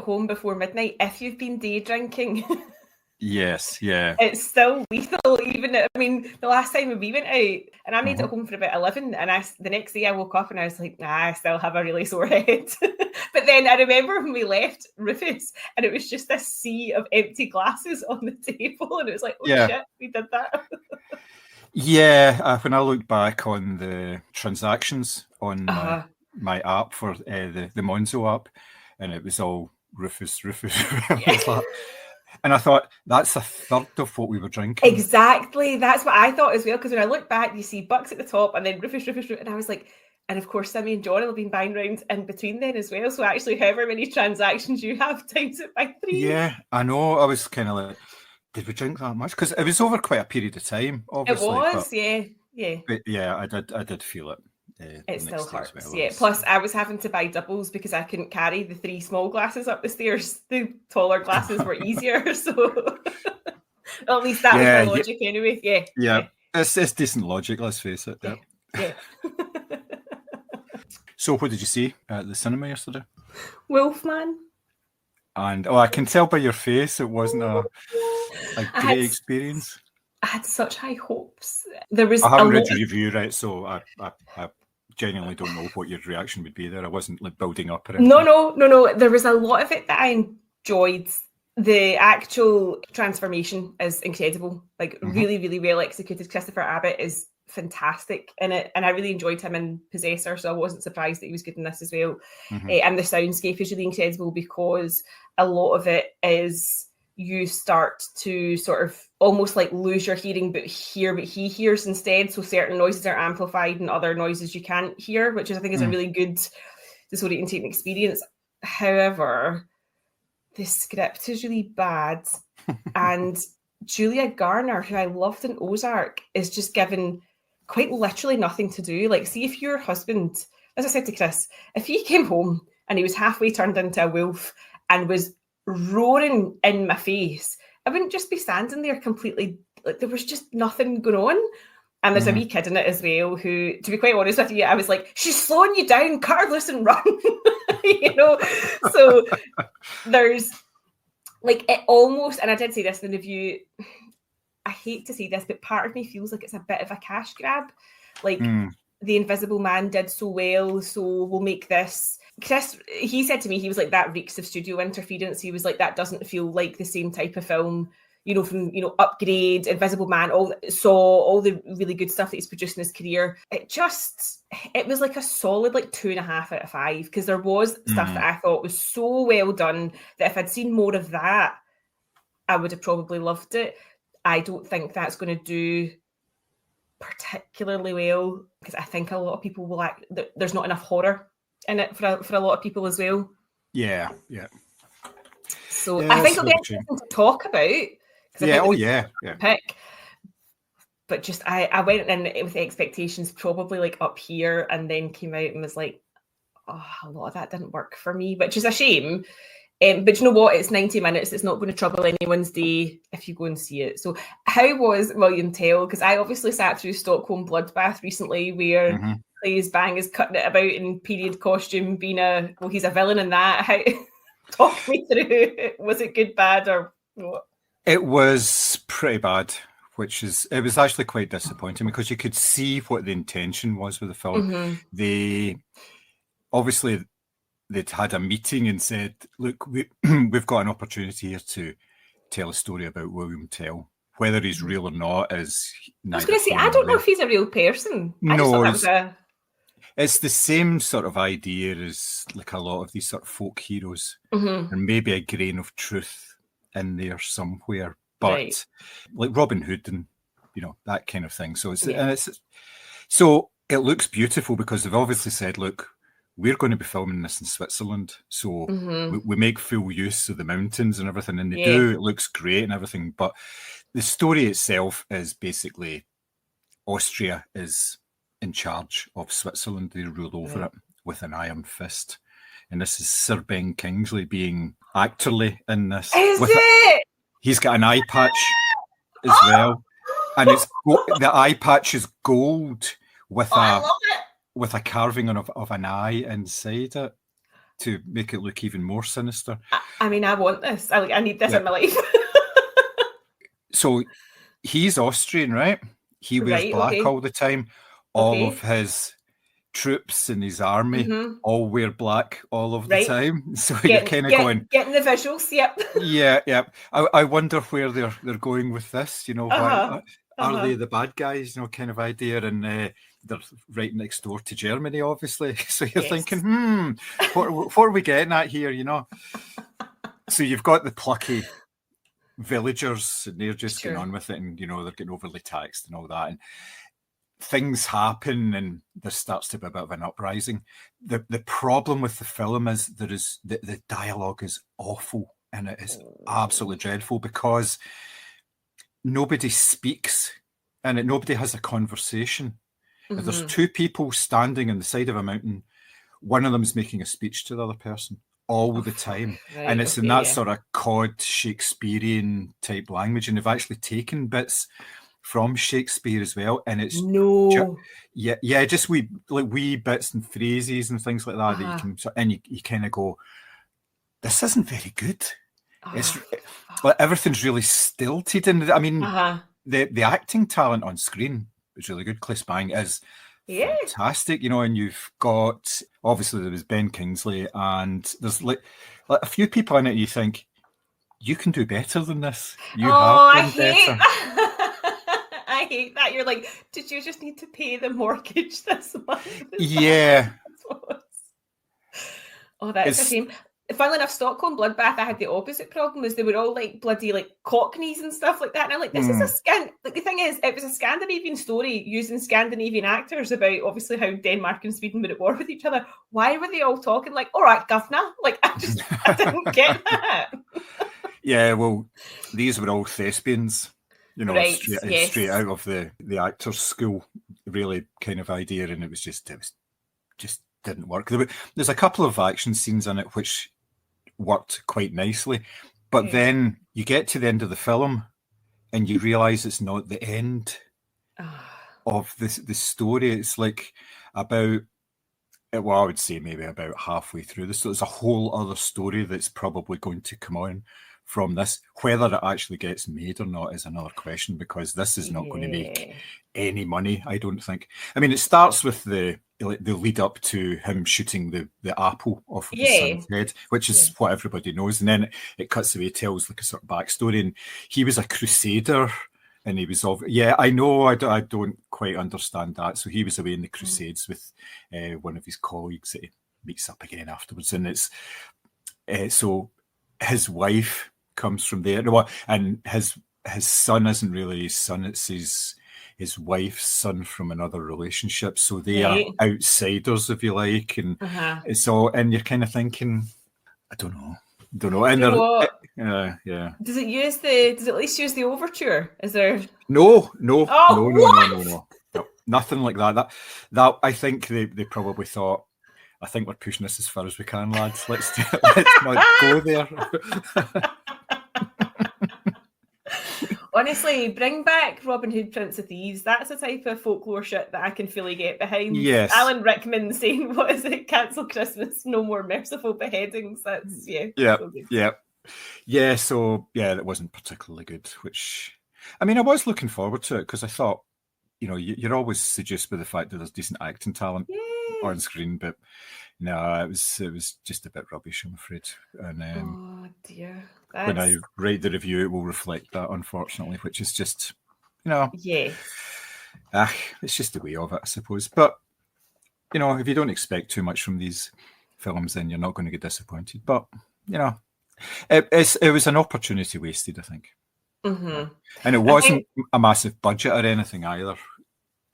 home before midnight, if you've been day drinking, yes, yeah, it's still lethal. Even, the last time we went out, and I made it home for about 11, and the next day I woke up and I was like, nah, I still have a really sore head. But then I remember when we left Rufus, and it was just this sea of empty glasses on the table, and it was like, oh shit, we did that. Yeah, when I look back on the transactions on my app for the Monzo app, and it was all Rufus. And I thought, that's a third of what we were drinking. Exactly. That's what I thought as well, because when I look back, you see Bucks at the top and then Rufus, and I was like, and of course, Sammy and John will have been buying round in between then as well. So actually, however many transactions you have, times it by 3. Yeah, I know. I was kind of like, did we drink that much? Because it was over quite a period of time, obviously. It was, yeah. But yeah, I did feel it. It still hurts, yeah. Plus, I was having to buy doubles because I couldn't carry the 3 small glasses up the stairs. The taller glasses were easier, so at least that was my logic anyway. Yeah. It's decent logic, let's face it. Yeah. So what did you see at the cinema yesterday? Wolfman. And I can tell by your face it wasn't a great experience. I had such high hopes. I haven't read your review, right? So I genuinely don't know what your reaction would be there. I wasn't like building up or anything. No. There was a lot of it that I enjoyed. The actual transformation is incredible. Like really, really well executed. Christopher Abbott is fantastic in it, and I really enjoyed him in Possessor, so I wasn't surprised that he was good in this as well. And the soundscape is really incredible because a lot of it is you start to sort of almost like lose your hearing but hear what he hears instead, so certain noises are amplified and other noises you can't hear, which I think is a really good disorientating experience. However, the script is really bad and Julia Garner, who I loved in Ozark, is just given quite literally nothing to do. Like, see if your husband, as I said to Chris, if he came home and he was halfway turned into a wolf and was roaring in my face, I wouldn't just be standing there completely, like there was just nothing going on. And there's a wee kid in it as well who, to be quite honest with you, I was like, she's slowing you down, cut her loose and run. So there's like it almost, and I did say this in the review, I hate to say this, but part of me feels like it's a bit of a cash grab. Like The Invisible Man did so well, so we'll make this. Chris, he said to me, he was like, that reeks of studio interference. He was like, that doesn't feel like the same type of film, from, Upgrade, Invisible Man, all the really good stuff that he's produced in his career. It was like a solid like 2.5 out of 5, because there was stuff that I thought was so well done that if I'd seen more of that, I would have probably loved it. I don't think that's going to do particularly well, because I think a lot of people will there's not enough horror in it for a lot of people as well. Yeah. So I think it'll be interesting to talk about. Pick. But just I went in with expectations probably like up here, and then came out and was like, a lot of that didn't work for me, which is a shame. But you know what? It's 90 minutes. It's not going to trouble anyone's day if you go and see it. So how was William Tell? Because I obviously sat through Stockholm Bloodbath recently, where Claes Bang is cutting it about in period costume, being he's a villain in that. Talk me through. Was it good, bad, or what? It was pretty bad, it was actually quite disappointing, because you could see what the intention was with the film. They'd had a meeting and said, look, we've got an opportunity here to tell a story about William Tell. Whether he's real or not is neither. I was going to say, I don't know if he's a real person. It's the same sort of idea as like a lot of these sort of folk heroes, and maybe a grain of truth in there somewhere, but like Robin Hood and that kind of thing. So so it looks beautiful, because they've obviously said, look, we're going to be filming this in Switzerland, so we make full use of the mountains and everything, and they do. It looks great and everything, but the story itself is basically Austria is in charge of Switzerland. They rule over it with an iron fist, and this is Sir Ben Kingsley being actorly in this. He's got an eye patch as well, and the eye patch is gold with a carving of an eye inside it. to make it look even more sinister. I mean, I want this. I need this in my life. So he's Austrian, right? He wears black all the time. All of his troops in his army all wear black all of the time. So you're kind of going... Getting the visuals, yep. Yeah. I wonder where they're going with this, you know, why... Are they the bad guys, you know, kind of idea? And they're right next door to Germany, obviously. So you're thinking, what are we getting at here, you know? So you've got the plucky villagers, and they're just getting on with it, and, you know, they're getting overly taxed and all that. And things happen, and there starts to be a bit of an uprising. The problem with the film is the dialogue is awful, and it is absolutely dreadful because nobody speaks and nobody has a conversation. If there's two people standing on the side of a mountain, one of them is making a speech to the other person all the time. And it's in that sort of cod Shakespearean type language. And they've actually taken bits from Shakespeare as well. And it's just wee bits and phrases and things like that that you can, and you kind of go, this isn't very good. It's like everything's really stilted, and I mean the acting talent on screen is really good. Cliff Bang is fantastic, you know, and you've got, obviously there was Ben Kingsley, and there's like a few people in it you think you can do better than this. You have done better. I hate that. You're like, did you just need to pay the mortgage this month? Yeah. That's a shame. Funnily enough, Stockholm Bloodbath, I had the opposite problem, is they were all like bloody like Cockneys and stuff like that. And I'm like, this is like the thing is, it was a Scandinavian story using Scandinavian actors about obviously how Denmark and Sweden were at war with each other. Why were they all talking like, all right, governor? Like, I didn't get that. Yeah, well, these were all thespians, you know, straight out of the actors' school, really kind of idea, and it was just didn't work. There's a couple of action scenes in it which worked quite nicely, but then you get to the end of the film and you realize it's not the end of the story. It's like about, well, I would say maybe about halfway through this. So there's a whole other story that's probably going to come on from this. Whether it actually gets made or not is another question, because this is not going to make any money, I don't think. I mean, it starts with the lead up to him shooting the apple off of his son's head, which is what everybody knows. And then it cuts away, tells like a sort of backstory. And he was a crusader, and he was I know, I don't quite understand that. So he was away in the Crusades with one of his colleagues that he meets up again afterwards. And it's so his wife comes from there, and his son isn't really his son, it's his wife's son from another relationship, so they are outsiders, if you like, and it's all, and you're kind of thinking, I don't know, and does it at least use the overture? Is there no, nothing like that. That I think they probably thought, I think we're pushing this as far as we can, lads. Let's not go there. Honestly, bring back Robin Hood, Prince of Thieves. That's the type of folklore shit that I can fully get behind. Yes. Alan Rickman saying, what is it? Cancel Christmas, no more merciful beheadings. That's, So that wasn't particularly good, which, I mean, I was looking forward to it because I thought, you know, you're always seduced by the fact that there's decent acting talent on screen, but no, it was just a bit rubbish, I'm afraid. And oh dear. When I write the review, it will reflect that, unfortunately, which is just, you know, it's just the way of it, I suppose. But, you know, if you don't expect too much from these films, then you're not going to get disappointed. But, you know, it was an opportunity wasted, I think. And it wasn't a massive budget or anything either,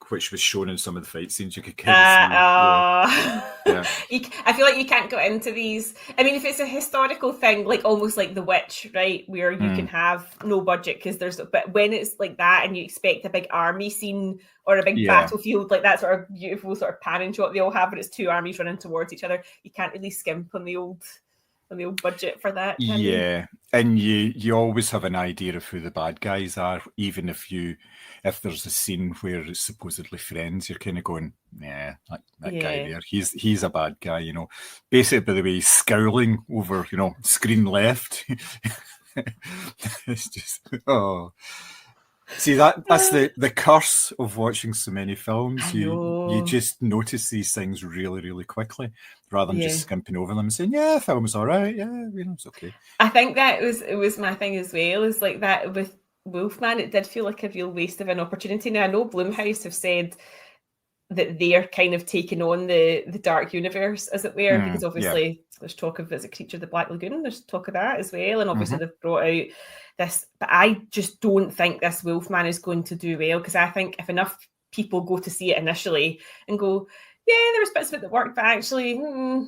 which was shown in some of the fight scenes. You could kind of see. I feel like you can't go into these. I mean, if it's a historical thing, like almost like The Witch, right, where you can have no budget because but when it's like that and you expect a big army scene or a big battlefield, like that sort of beautiful sort of panning shot they all have, but it's two armies running towards each other, you can't really skimp on the old real budget for that. Yeah, and you always have an idea of who the bad guys are, even if there's a scene where it's supposedly friends, you're kind of going, yeah, that guy there, he's a bad guy, you know. Basically, by the way, he's scowling over, you know, screen left. It's just See, that's the curse of watching so many films. You just notice these things really, really quickly, rather than just skimping over them and saying, yeah, the film's all right, yeah, you know, it's okay. I think it was my thing as well, is like that with Wolfman, it did feel like a real waste of an opportunity. Now, I know Blumhouse have said that they're kind of taking on the dark universe, as it were, because obviously there's talk of, is it Creature of the Black Lagoon? There's talk of that as well, and obviously they've brought out this, but I just don't think this Wolfman is going to do well, because I think if enough people go to see it initially and go, yeah, there was bits of it that worked, but actually, and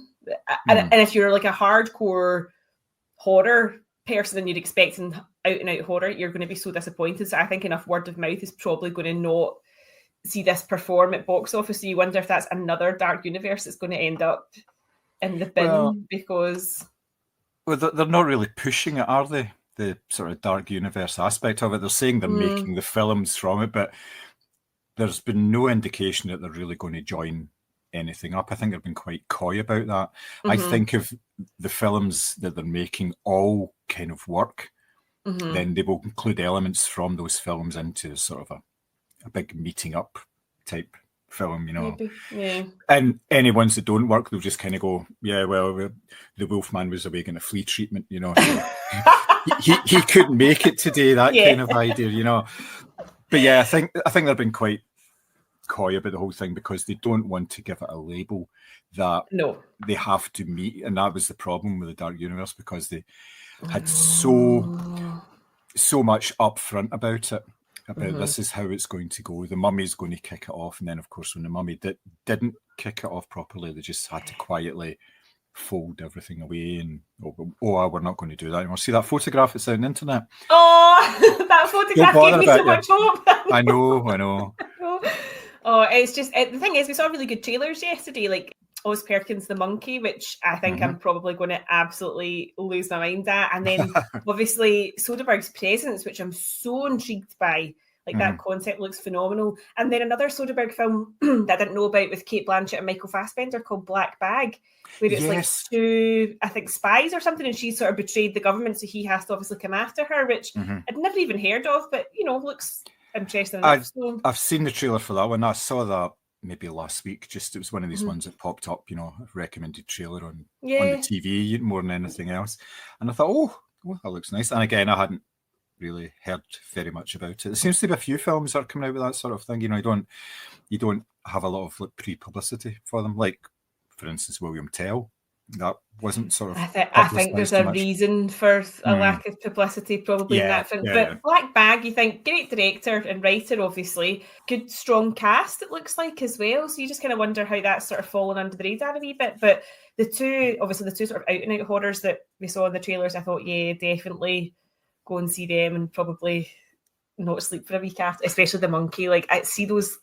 if you're like a hardcore horror person and you're expecting out and out horror, you're going to be so disappointed. So I think enough word of mouth is probably going to not see this perform at box office. So you wonder if that's another dark universe that's going to end up in the bin, because they're not really pushing it, are they? The sort of dark universe aspect of it. They're saying they're making the films from it, but there's been no indication that they're really going to join anything up. I think they've been quite coy about that. I think if the films that they're making all kind of work, then they will include elements from those films into sort of a big meeting up type film, you know. Maybe, yeah. And any ones that don't work, they'll just kind of go, yeah, well, the Wolfman was away getting a flea treatment, you know. So he couldn't make it today, that kind of idea, you know. But yeah, I think they've been quite coy about the whole thing, because they don't want to give it a label that they have to meet. And that was the problem with the Dark Universe, because they had so much upfront about it. About this is how it's going to go. The Mummy's going to kick it off, and then of course when the Mummy didn't kick it off properly, they just had to quietly fold everything away and we're not going to do that anymore. See that photograph that's on the internet? Oh, that photograph gave me so much hope. I know. Oh, it's just the thing is, we saw really good trailers yesterday, like Oz Perkins the Monkey, which I think I'm probably going to absolutely lose my mind at. And then obviously Soderbergh's Presence, which I'm so intrigued by. Like that concept looks phenomenal. And then another Soderbergh film that I didn't know about with Cate Blanchett and Michael Fassbender called Black Bag, where it's like two, I think, spies or something, and she sort of betrayed the government, so he has to obviously come after her, which I'd never even heard of, but, you know, looks interesting enough. I've seen the trailer for that one. I saw that maybe last week. Just it was one of these ones that popped up, you know, a recommended trailer on the TV more than anything else. And I thought, oh, that looks nice. And again, I hadn't really heard very much about it. There seems to be a few films that are coming out with that sort of thing. You know, you don't have a lot of like pre-publicity for them. Like, for instance, William Tell. That wasn't sort of. I think there's a reason for a lack of publicity probably in that film. But Black Bag, you think, great director and writer, obviously. Good, strong cast, it looks like, as well. So you just kind of wonder how that's sort of fallen under the radar a wee bit. But the two sort of out-and-out horrors that we saw in the trailers, I thought, yeah, definitely go and see them and probably not sleep for a week after, especially the monkey. Like, I see those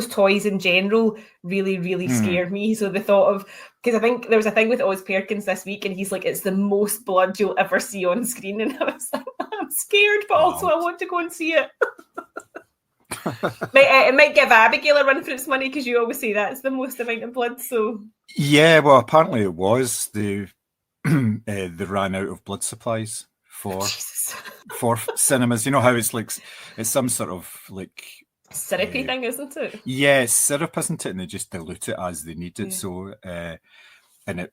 toys in general really, really scare me. So the thought of, because I think there was a thing with Oz Perkins this week, and he's like, it's the most blood you'll ever see on screen. And I was like, I'm scared, but also I want to go and see it. It might give Abigail a run for its money, because you always say that's the most amount of blood. So yeah, well, apparently it was. They ran out of blood supplies for cinemas. You know how it's like, it's some sort of like syrupy thing, isn't it? Yeah, it's syrup, isn't it? And they just dilute it as they need it. So, and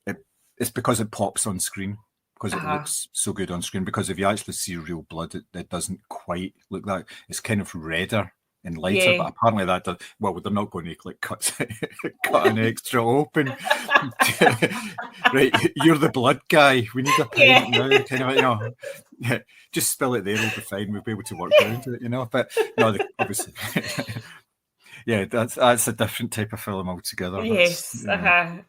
it's because it pops on screen, because it looks so good on screen. Because if you actually see real blood, it doesn't quite look that. It's kind of redder and lighter, but apparently that does. Well, they're not going to like cut an extra open. Right, you're the blood guy. We need a pint now, kind of, you know. Yeah, just spill it there, we'll be fine. We'll be able to work around it, you know. But no, obviously, yeah, that's a different type of film altogether. Yes, Yeah,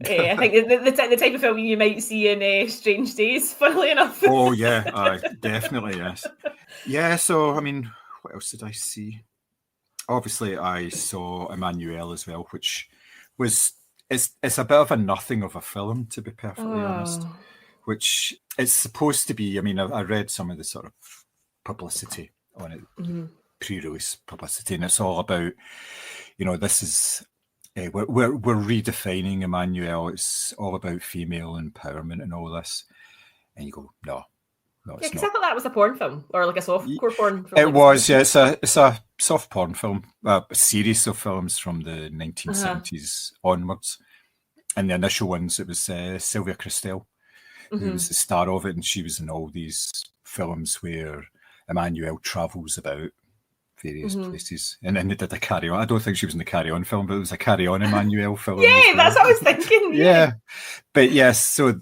I think the type of film you might see in Strange Days, funnily enough. Oh yeah, definitely, yes. Yeah, so I mean, what else did I see? Obviously, I saw Emmanuel as well, which was it's a bit of a nothing of a film, to be perfectly honest. which it's supposed to be. I mean, I read some of the sort of publicity on it, pre-release publicity, and it's all about, this is we're redefining Emmanuel. It's all about female empowerment and all this, and you go, no, it's not. I thought that was a porn film, or like a softcore porn film. It was, yeah. It's a soft porn film, a series of films from the 1970s onwards. And the initial ones, it was Sylvia Christel, who was the star of it, and she was in all these films where Emmanuel travels about various places. And then they did a Carry On. I don't think she was in the Carry On film, but it was a Carry On Emmanuel film. Yeah, that's what I was thinking. Yeah. But yes, so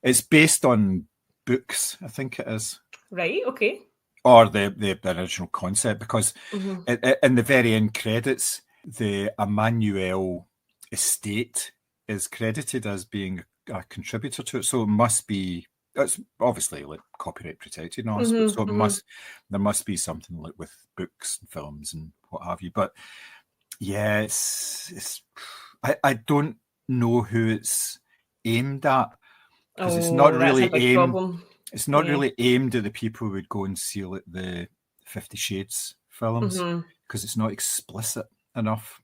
it's based on books, I think it is. Right, okay. Or the original concept, because in the very end credits, the Emmanuel estate is credited as being a contributor to it. So it must be, it's obviously like copyright protected and all, so there must be something like with books and films and what have you. But yeah, it's I don't know who it's aimed at, because it's not really aimed. It's not really aimed at the people who would go and see like the 50 Shades films, because it's not explicit enough.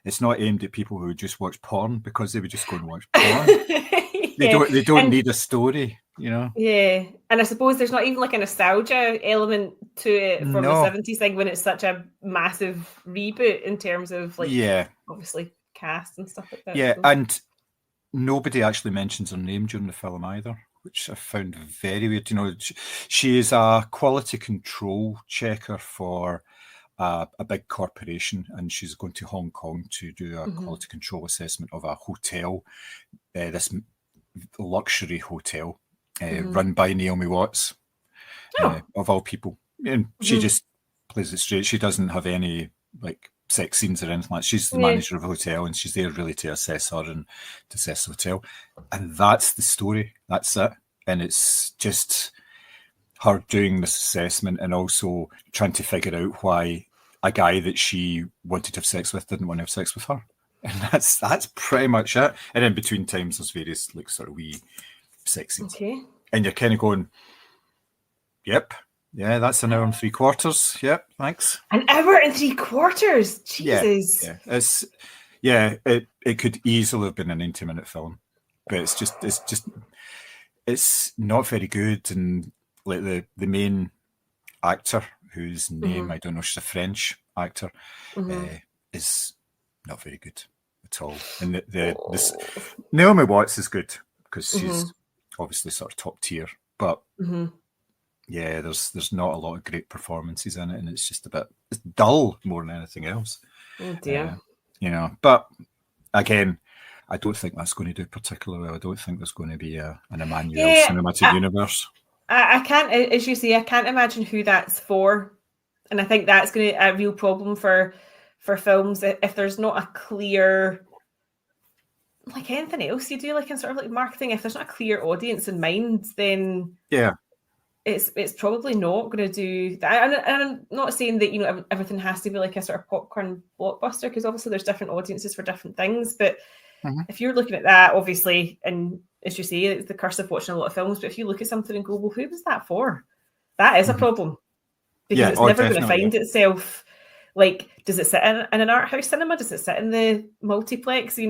It's not aimed at people who would just watch porn, because they would just go and watch porn. They don't need a story, Yeah, and I suppose there's not even like a nostalgia element to it from the 70s thing, when it's such a massive reboot in terms of like, obviously cast and stuff like that. Yeah, and nobody actually mentions her name during the film either, which I found very weird. She is a quality control checker for a big corporation, and she's going to Hong Kong to do a quality control assessment of a hotel, this luxury hotel run by Naomi Watts, of all people. And she just plays it straight. She doesn't have any like sex scenes or anything like that. She's the manager of a hotel, and she's there really to assess her and to assess the hotel. And that's the story. That's it. And it's just her doing this assessment and also trying to figure out why a guy that she wanted to have sex with didn't want to have sex with her. And that's pretty much it. And in between times, there's various like sort of wee sex scenes. Okay. And you're kind of going, yep. Yeah, that's an hour and 3/4. Yep, thanks. An hour and 3/4? Jesus. Yeah. It could easily have been a 90-minute film, but it's not very good. And like the main actor, whose name I don't know, she's a French actor, is not very good at all. And this Naomi Watts is good because she's obviously sort of top tier, but. Yeah, there's not a lot of great performances in it, and it's just it's dull more than anything else. Oh dear. But again, I don't think that's going to do particularly well. I don't think there's going to be an Emmanuel cinematic universe. I can't, as you say, I can't imagine who that's for, and I think that's going to be a real problem for films if there's not a clear, like anything else you do, like in sort of like marketing, if there's not a clear audience in mind, then it's probably not going to do that. And I'm not saying that everything has to be like a sort of popcorn blockbuster, because obviously there's different audiences for different things. But if you're looking at that, obviously, and as you say, it's the curse of watching a lot of films. But if you look at something and go, well, who was that for? That is a problem, because it's never going to find itself. Like, does it sit in an art house cinema? Does it sit in the multiplex?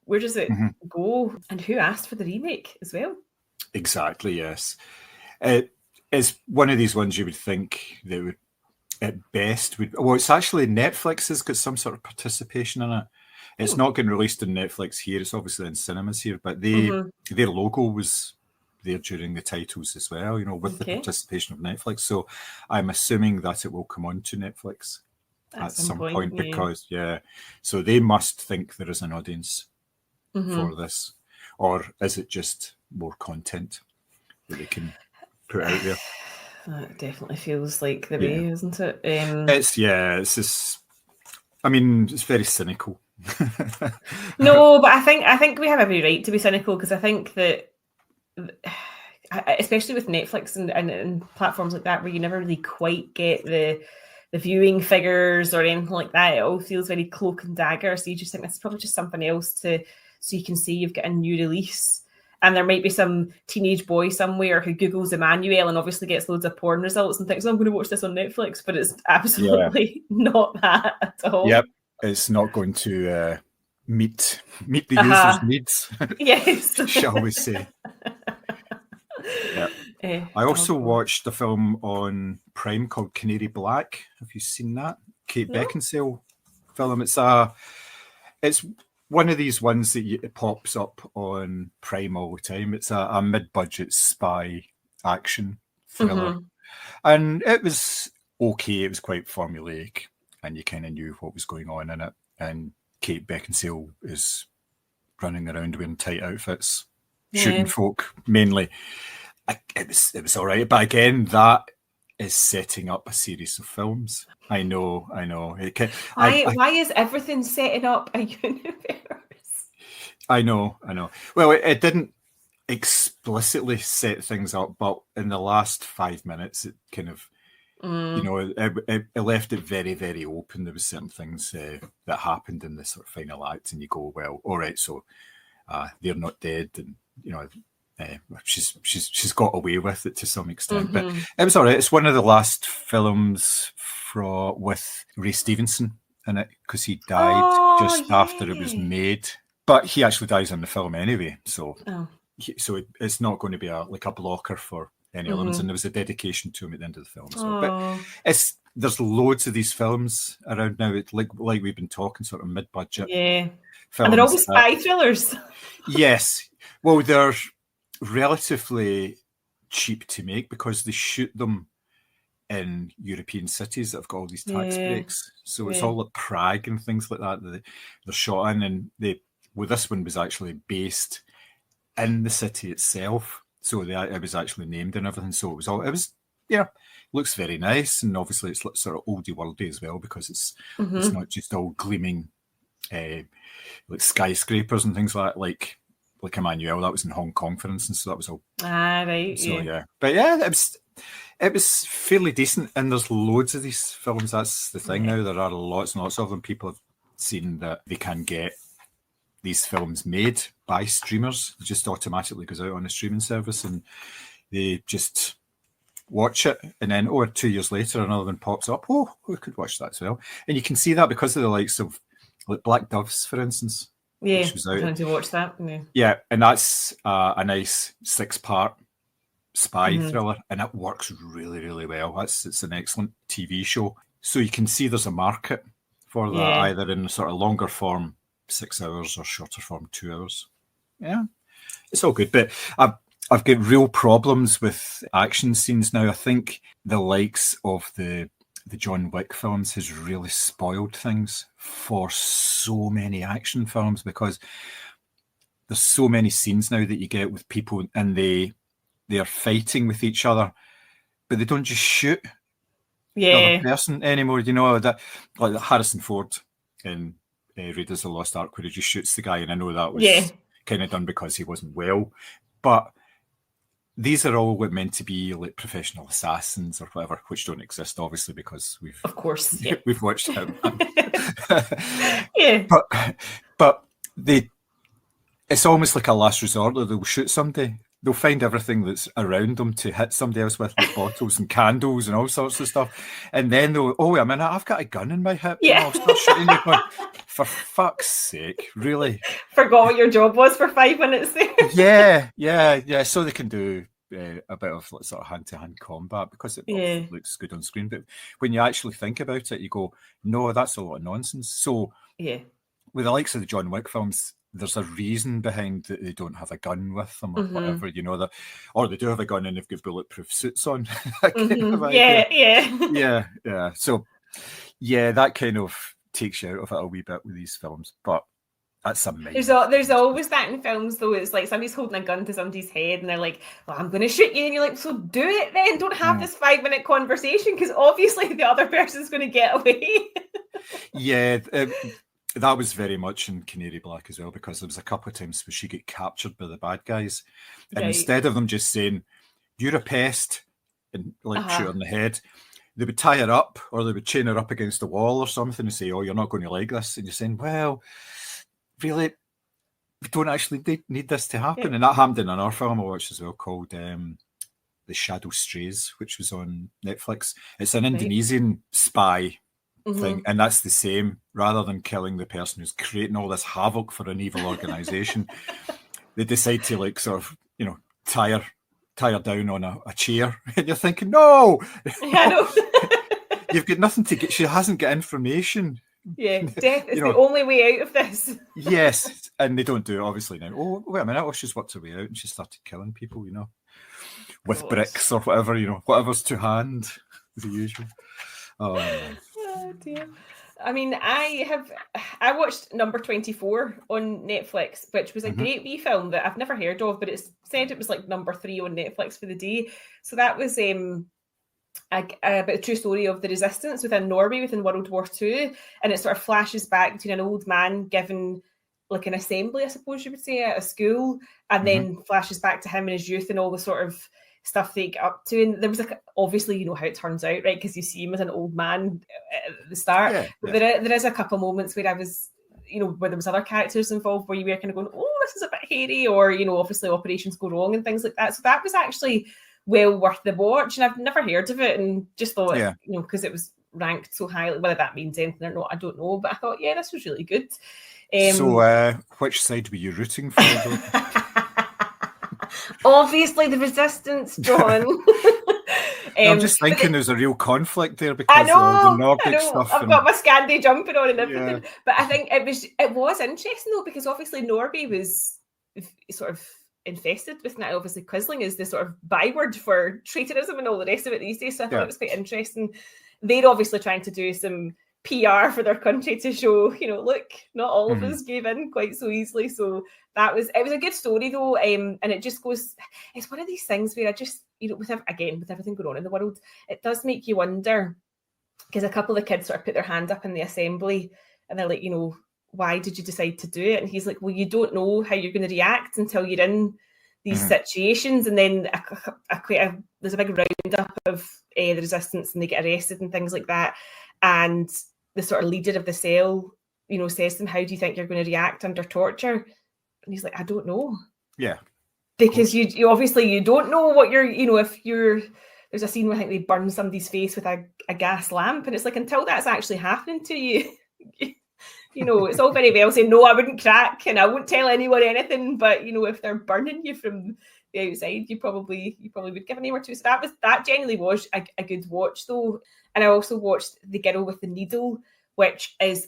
Where does it go? And who asked for the remake as well? Exactly. Yes. It's one of these ones you would think that would, at best, it's actually Netflix has got some sort of participation in it. It's not getting released on Netflix here. It's obviously in cinemas here, but their logo was there during the titles as well, with the participation of Netflix. So I'm assuming that it will come on to Netflix at some point because, so they must think there is an audience for this. Or is it just more content that they can put out there? That definitely feels like the way, isn't it? It's just, it's very cynical. No, but I think we have every right to be cynical, because I think that, especially with Netflix and platforms like that, where you never really quite get the viewing figures or anything like that, it all feels very cloak and dagger. So you just think this is probably just something else so you can see you've got a new release. and there might be some teenage boy somewhere who Googles Emmanuel and obviously gets loads of porn results and thinks, oh, I'm going to watch this on Netflix, but it's absolutely not that at all. Yep, it's not going to meet the user's needs. Yes, shall we say? Yeah. I also watched a film on Prime called Canary Black. Have you seen that? Kate Beckinsale film. It's one of these ones that it pops up on Prime all the time. It's a mid-budget spy action thriller, and it was okay. It was quite formulaic, and you kind of knew what was going on in it. And Kate Beckinsale is running around wearing tight outfits, shooting folk mainly. It was all right, but again, that is setting up a series of films. I know. Why is everything setting up a universe? I know. Well, it didn't explicitly set things up, but in the last 5 minutes, it kind of, it left it very, very open. There were certain things that happened in the sort of final act, and you go, well, all right, so they're not dead, and she's got away with it to some extent, but it was all right. It's one of the last films with Ray Stevenson in it, because he died just after it was made. But he actually dies in the film anyway, so it's not going to be a blocker for any elements. And there was a dedication to him at the end of the film as well. But there's loads of these films around now. It's like we've been talking, sort of mid-budget. Yeah, films, and they're always spy thrillers. Yes, well, they're relatively cheap to make because they shoot them in European cities that have got all these tax breaks. So it's all like Prague and things like that they're shot in, and this one was actually based in the city itself. So it was actually named and everything. So it was looks very nice, and obviously it's sort of oldie worldy as well, because it's not just all gleaming like skyscrapers and things like Emmanuel. That was in Hong Kong, for instance. So that was all. Right. So but it was fairly decent, and there's loads of these films. That's the thing now. There are lots and lots of them. People have seen that they can get these films made by streamers. It just automatically goes out on a streaming service, and they just watch it, and then 2 years later another one pops up. Oh, we could watch that as well. And you can see that because of the likes of like Black Doves, for instance. Yeah, I wanted to watch that. Yeah, and that's a nice 6-part spy thriller, and it works really, really well. It's an excellent TV show. So you can see there's a market for that, either in sort of longer form 6 hours or shorter form 2 hours. Yeah, it's all good. But I've got real problems with action scenes now. I think the likes of the John Wick films has really spoiled things for so many action films, because there's so many scenes now that you get with people and they are fighting with each other, but they don't just shoot the other person anymore. You know, that like Harrison Ford in Raiders of the Lost Ark, where he just shoots the guy, and I know that was kind of done because he wasn't well, but these are all meant to be like professional assassins or whatever, which don't exist, obviously, because we've watched him. But it's almost like a last resort. They'll shoot somebody, they'll find everything that's around them to hit somebody else with, like bottles and candles and all sorts of stuff, and then they'll, oh wait a minute, I've got a gun in my hip. I'll start shooting you. For fuck's sake, really? Forgot what your job was for 5 minutes there. Yeah. So they can do a bit of sort of hand-to-hand combat because it looks good on screen. But when you actually think about it, you go, no, that's a lot of nonsense. So with the likes of the John Wick films, there's a reason behind that they don't have a gun with them or whatever, you know, or they do have a gun and they've got bulletproof suits on. Yeah. So, that kind of takes you out of it a wee bit with these films, but that's amazing. There's always that in films, though. It's like somebody's holding a gun to somebody's head and they're like, well, I'm going to shoot you. And you're like, so do it then. Don't have this 5-minute conversation, because obviously the other person's going to get away. That was very much in Canary Black as well, because there was a couple of times where she get captured by the bad guys. And instead of them just saying, you're a pest, and shoot her in the head, they would tie her up, or they would chain her up against the wall or something and say, oh, you're not going to like this. And you're saying, well, really, we don't actually need this to happen. And that happened in another film I watched as well called The Shadow Strays, which was on Netflix. It's an Indonesian spy thing, and that's the same. Rather than killing the person who's creating all this havoc for an evil organization, they decide to like sort of, tie her down on a chair, and you're thinking, no, I know. You've got nothing to get. She hasn't got information. Yeah, death is the only way out of this. Yes, and they don't do it obviously now. Oh, wait a minute! Oh, she's worked her way out and she started killing people, with bricks or whatever, whatever's to hand, the usual. Oh dear. I mean, I watched Number 24 on Netflix, which was a great wee film that I've never heard of, but it said it was like number 3 on Netflix for the day. So that was about a true story of the resistance within Norway within World War II, and it sort of flashes back between an old man giving like an assembly, I suppose you would say, at a school, and then flashes back to him in his youth and all the sort of stuff they get up to. And there was obviously, how it turns out, right? Because you see him as an old man at the start. Yeah, but there is a couple moments where I was, where there was other characters involved where you were kind of going, oh, this is a bit hairy, or, obviously operations go wrong and things like that. So that was actually well worth the watch. And I've never heard of it and just thought, because it was ranked so highly, whether that means anything or not, I don't know. But I thought, yeah, this was really good. So which side were you rooting for? Obviously the resistance, John. I'm just thinking there's a real conflict there because of all the Nordic stuff. I've got my Scandi jumping on and everything. Yeah. But I think it was interesting though, because obviously Norway was sort of infested with that. Obviously Quisling is the sort of byword for traitorism and all the rest of it these days. So I thought it was quite interesting. They're obviously trying to do some PR for their country to show, look, not all of us gave in quite so easily. So it was a good story though. And it just goes, it's one of these things where I just, with everything going on in the world, it does make you wonder, because a couple of the kids sort of put their hand up in the assembly and they're like, why did you decide to do it? And he's like, well, you don't know how you're going to react until you're in these situations. And then there's a big roundup of the resistance and they get arrested and things like that. And the sort of leader of the cell, says to them, how do you think you're going to react under torture? And he's like, I don't know. Yeah. Because you obviously you don't know what there's a scene where I think they burn somebody's face with a gas lamp. And it's like, until that's actually happening to you, it's all very well saying, no, I wouldn't crack and I won't tell anyone anything. But, if they're burning you from the outside, you probably would give a name or two. So that genuinely was a good watch though. And I also watched The Girl with the Needle, which is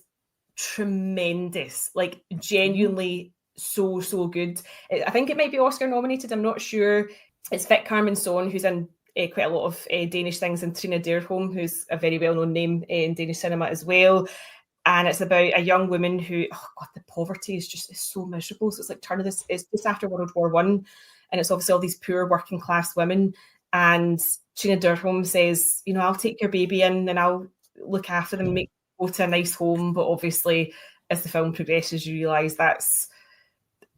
tremendous, like genuinely so good. I think it might be Oscar nominated, I'm not sure. It's Vic Carmenson, who's in quite a lot of Danish things, and Trina Dyrholm, who's a very well-known name in Danish cinema as well. And it's about a young woman who, the poverty is so miserable. So it's like it's just after World War I, and it's obviously all these poor working class women. And Trina Dyrholm says, I'll take your baby in and I'll look after them, make them go to a nice home. But obviously, as the film progresses, you realise that's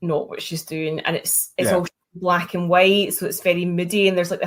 not what she's doing. And it's all black and white, so it's very moody. And there's like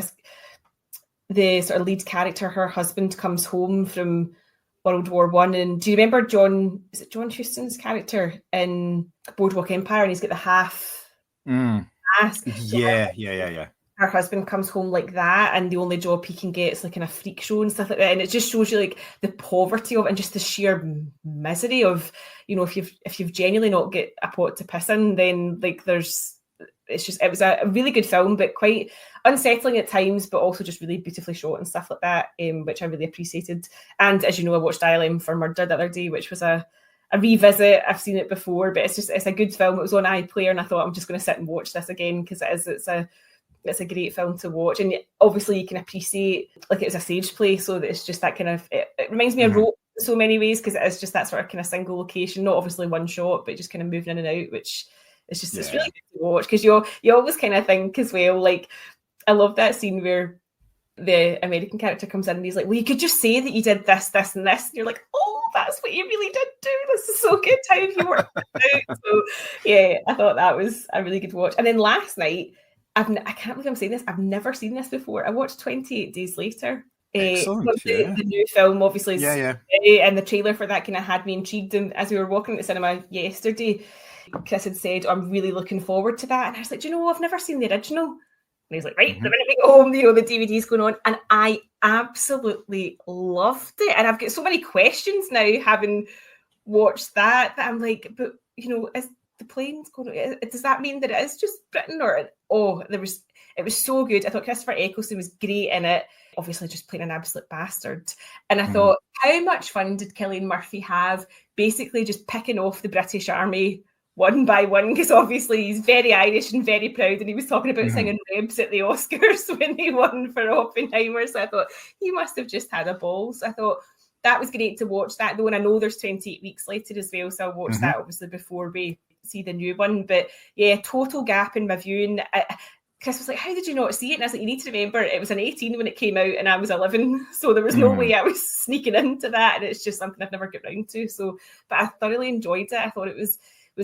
the sort of lead character, her husband comes home from World War I. And do you remember John Huston's character in Boardwalk Empire? And he's got the half mask. Yeah. Her husband comes home like that, and the only job he can get is like in a freak show and stuff like that. And it just shows you like the poverty of it and just the sheer misery of, if you've genuinely not get a pot to piss in, then like it was a really good film, but quite unsettling at times, but also just really beautifully shot and stuff like that, which I really appreciated. And as you know, I watched ILM for Murder the other day, which was a revisit. I've seen it before, but it's a good film. It was on iPlayer, and I thought I'm just going to sit and watch this again because it's a great film to watch. And obviously you can appreciate like it's a stage play, so that it's just that kind of, it reminds me of Rope in so many ways, because it is just that sort of kind of single location, not obviously one shot, but just kind of moving in and out, which is just it's really good to watch, because you always kind of think as well, like I love that scene where the American character comes in and he's like, well, you could just say that you did this, this and this, and you're like, oh, that's what you really did do, this is so good, how have you worked it out? So yeah, I thought that was a really good watch. And then last night, I can't believe I'm saying this, I've never seen this before, I watched 28 Days Later. The new film, obviously, and the trailer for that kind of had me intrigued. And as we were walking to the cinema yesterday, Chris had said, I'm really looking forward to that. And I was like, do you know, I've never seen the original. And he's like, right, the minute we go home, the DVD's going on. And I absolutely loved it. And I've got so many questions now, having watched that I'm like, but, is the planes going, does that mean that it is just Britain? Or, it was so good. I thought Christopher Eccleston was great in it. Obviously just playing an absolute bastard. And I thought, how much fun did Cillian Murphy have basically just picking off the British Army one by one? Because obviously he's very Irish and very proud, and he was talking about singing Rebs at the Oscars when he won for Oppenheimer. So I thought he must have just had a ball. So I thought that was great to watch that, though. And I know there's 28 weeks later as well, so I'll watch that obviously before we see the new one. But yeah, total gap in my viewing. Chris was like, how did you not see it? And I was like, you need to remember, it was an 18 when it came out and I was 11. So there was no way I was sneaking into that. And it's just something I've never got round to. So, but I thoroughly enjoyed it. I thought it was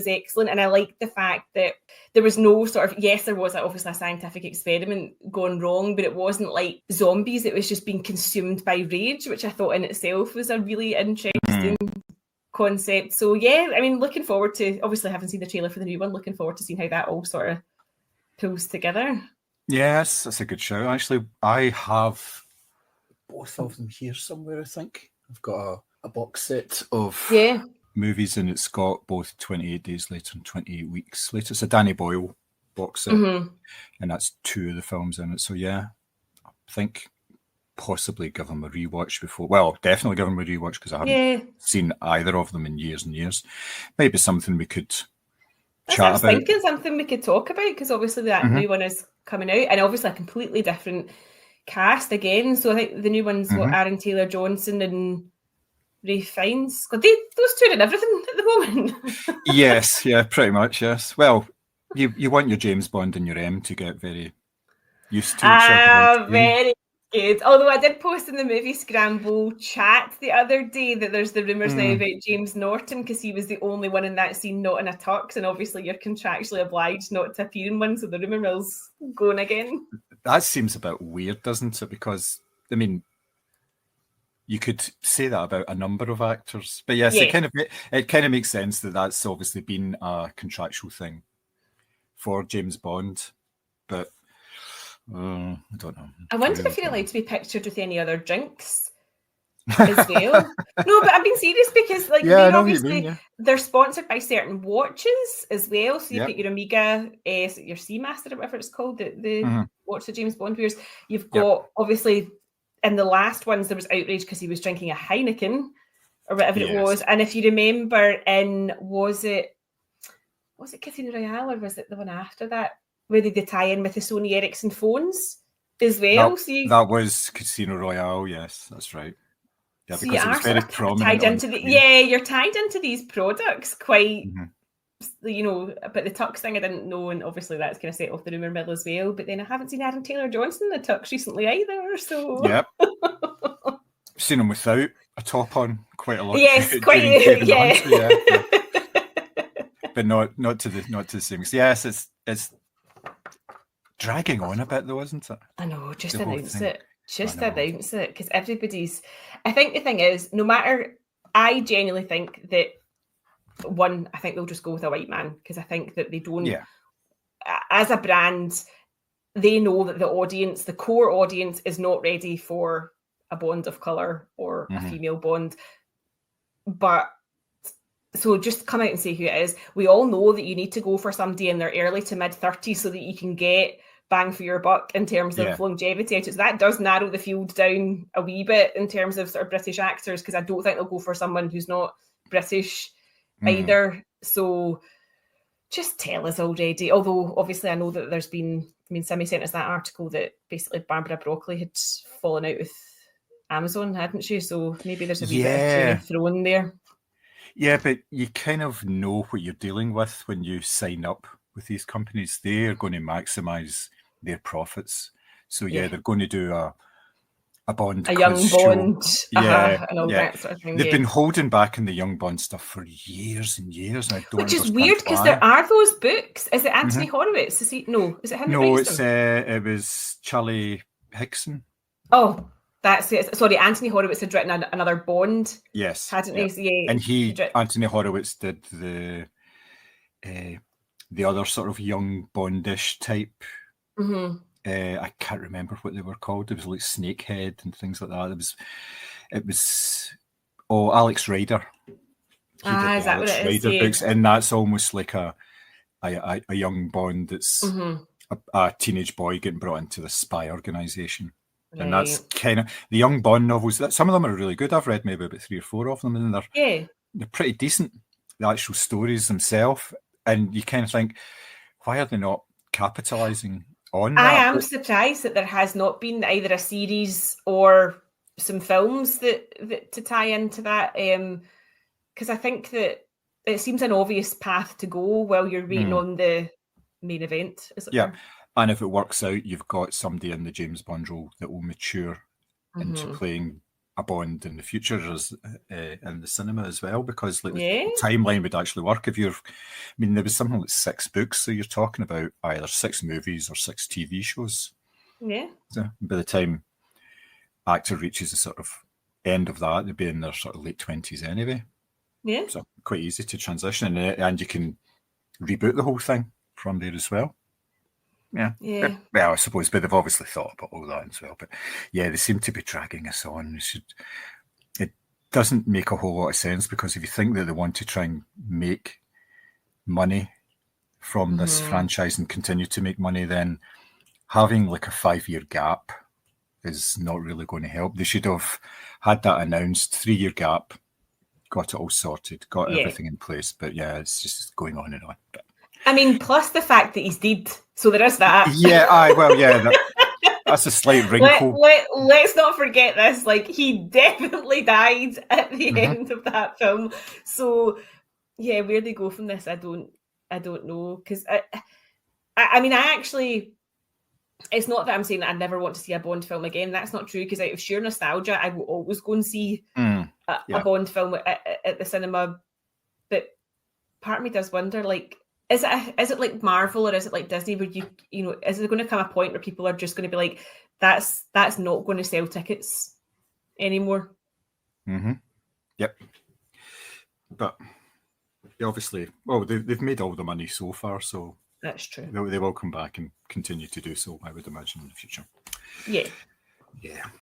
excellent. And I liked the fact that there was no sort of, yes, there was obviously a scientific experiment gone wrong, but it wasn't like zombies. It was just being consumed by rage, which I thought in itself was a really interesting concept. So yeah, I mean, looking forward to, obviously haven't seen the trailer for the new one, looking forward to seeing how that all sort of pulls together. Yes, that's a good show. Actually, I have both of them here somewhere, I think. I've got a box set of movies, and it's got both 28 Days Later and 28 Weeks Later. It's a Danny Boyle box set, and that's 2 of the films in it. So yeah, I think possibly give them a rewatch before. Well, definitely give them a rewatch, because I haven't seen either of them in years and years. Maybe something we could chat about. I was thinking something we could talk about, because obviously that new one is coming out, and obviously a completely different cast again. So I think the new one's what, Aaron Taylor Johnson and Ralph Fiennes. God, those two are in everything at the moment. Yes, yeah, pretty much, yes. Well, you want your James Bond and your M to get very used to. Very good. Although I did post in the Moviescramble chat the other day that there's the rumours now about James Norton, because he was the only one in that scene not in a tux, and obviously you're contractually obliged not to appear in one, so the rumour mill's going again. That seems a bit weird, doesn't it? Because, I mean, you could say that about a number of actors. But yes, it kind of makes sense that that's obviously been a contractual thing for James Bond. But I don't know. I wonder if you're allowed to be pictured with any other drinks as well. No, but I'm being serious, because they're obviously they're sponsored by certain watches as well. So you've got your Omega, your Seamaster or whatever it's called, the watch that James Bond wears. You've got obviously in the last ones there was outrage because he was drinking a Heineken or whatever it was. And if you remember, was it Casino Royale, or was it the one after that, where they tie in with the Sony Ericsson phones as well? That was Casino Royale, yes, that's right. Yeah, because it was very prominent. You're tied into these products quite, but the tux thing I didn't know, and obviously that's kind of set off the rumour mill as well. But then I haven't seen Aaron Taylor Johnson in the tux recently either, so... Yep. Seen him without a top on quite a lot. Yes, quite, But not to the same. Yes, it's dragging on a bit though, isn't it? I know, just announce it. Announce it, because everybody's... I think the thing is, I genuinely think that, one, I think they'll just go with a white man, because I think that they don't... Yeah. As a brand, they know that the core audience is not ready for a Bond of colour or a female Bond. But... So just come out and say who it is. We all know that you need to go for somebody in their early to mid-30s so that you can get bang for your buck in terms of longevity out. So that does narrow the field down a wee bit in terms of sort of British actors, because I don't think they'll go for someone who's not British either. So just tell us already. Although obviously I know that there's been, Simmy sent us that article that basically Barbara Broccoli had fallen out with Amazon, hadn't she? So maybe there's a wee bit of to and fro there. Yeah, but you kind of know what you're dealing with when you sign up with these companies. They're going to maximise their profits. So they're going to do a Bond, a young Bond, and all that sort of thing. They've been holding back on the young Bond stuff for years and years, and I don't. Which is weird, because there are those books. Is it Anthony Horowitz? Is it him? No, it was Charlie Hickson. Oh. That's it. Sorry, Anthony Horowitz had written another Bond. Yes, hadn't he? Yeah. And Anthony Horowitz did the the other sort of young Bondish type. Mm-hmm. I can't remember what they were called. It was like Snakehead and things like that. It was Alex Rider. He did the Is that what Alex it is? Rider Yeah. books, and that's almost like a young Bond that's a teenage boy getting brought into the spy organisation. Right. And that's kind of the young Bond novels. Some of them are really good. I've read maybe about 3 or 4 of them, and they're pretty decent. The actual stories themselves, and you kind of think, why are they not capitalising on that? I am surprised that there has not been either a series or some films that to tie into that, because I think that it seems an obvious path to go while you're waiting on the main event, as it were. And if it works out, you've got somebody in the James Bond role that will mature into playing a Bond in the future as in the cinema as well, because the timeline would actually work. There was something like 6 books, so you're talking about either 6 movies or 6 TV shows. Yeah. So by the time actor reaches the sort of end of that, they'd be in their sort of late 20s anyway. Yeah. So quite easy to transition, and you can reboot the whole thing from there as well. Yeah. Well, I suppose, but they've obviously thought about all that as well. But yeah, they seem to be dragging us on. It doesn't make a whole lot of sense, because if you think that they want to try and make money from this franchise and continue to make money, then having like a 5-year gap is not really going to help. They should have had that announced, 3-year gap, got it all sorted, got everything in place. But yeah, it's just going on and on. But I mean, plus the fact that he's dead, so there is that. Yeah, that's a slight wrinkle. Let's not forget this. Like, he definitely died at the end of that film. So, yeah, where they go from this, I don't know. Because I mean, I actually, it's not that I'm saying that I never want to see a Bond film again. That's not true. Because out of sheer nostalgia, I will always go and see a Bond film at the cinema. But part of me does wonder, like, is it like Marvel, or is it like Disney, where you know, is there going to come a point where people are just going to be like, that's not going to sell tickets anymore? Yep. But obviously, well, they've made all the money so far, so that's true. They will come back and continue to do so, I would imagine, in the future. Yeah. Yeah.